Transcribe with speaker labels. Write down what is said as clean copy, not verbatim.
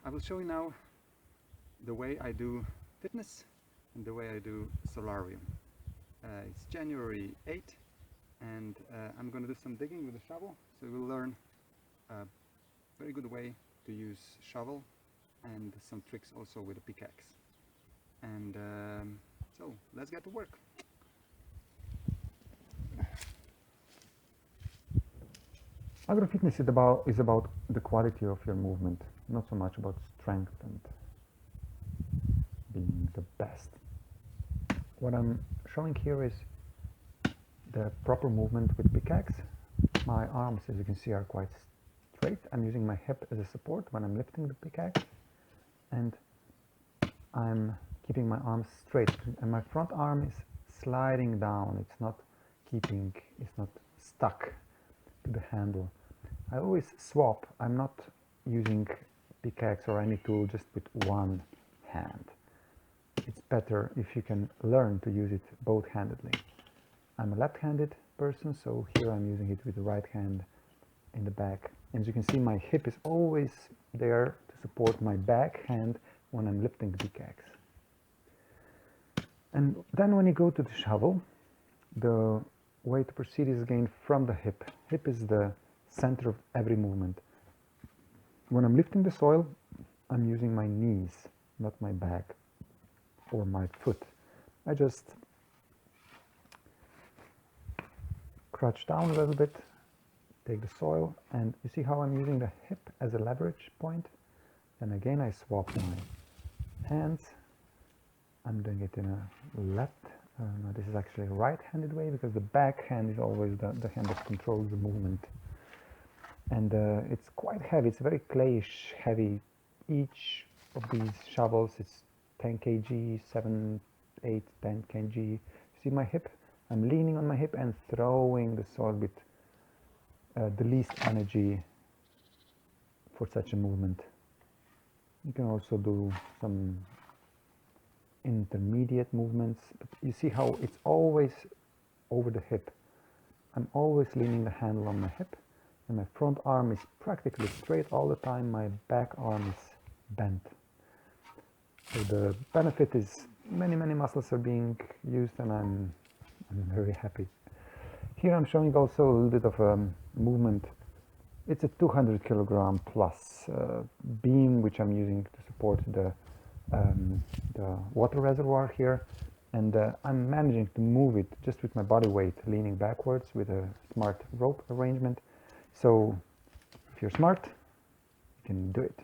Speaker 1: I will show you now the way I do fitness and the way I do solarium. It's January 8th and I'm going to do some digging with a shovel, so we'll learn a very good way to use shovel and some tricks also with a pickaxe. And so let's get to work.
Speaker 2: Agrofitness is about the quality of your movement, not so much about strength and being the best. What I'm showing here is the proper movement with pickaxe. My arms, as you can see, are quite straight. I'm using my hip as a support when I'm lifting the pickaxe, and I'm keeping my arms straight, and my front arm is sliding down. It's not stuck to the handle. I always swap. I'm not using pickaxe or any tool just with one hand. It's better if you can learn to use it both-handedly. I'm a left-handed person, so here I'm using it with the right hand in the back. And as you can see, my hip is always there to support my back hand when I'm lifting the pickaxe. And then when you go to the shovel, the way to proceed is again from the hip. Hip is the center of every movement. When I'm lifting the soil, I'm using my knees, not my back or my foot. I just crouch down a little bit, take the soil, and you see how I'm using the hip as a leverage point. Then again I swap my hands. I'm doing it in a left, no, this is actually a right-handed way, because the back hand is always the hand that controls the movement. And it's quite heavy, it's very clayish heavy. Each of these shovels is 10 kg, 7, 8, 10 kg. See my hip? I'm leaning on my hip and throwing the soil with the least energy for such a movement. You can also do some intermediate movements, but you see how it's always over the hip. I'm always leaning the handle on my hip, and my front arm is practically straight all the time. My back arm is bent. So the benefit is many muscles are being used, and I'm very happy. Here I'm showing also a little bit of a movement. It's a 200 kilogram plus beam which I'm using to support the water reservoir here, and I'm managing to move it just with my body weight, leaning backwards with a smart rope arrangement. So if you're smart, you can do it.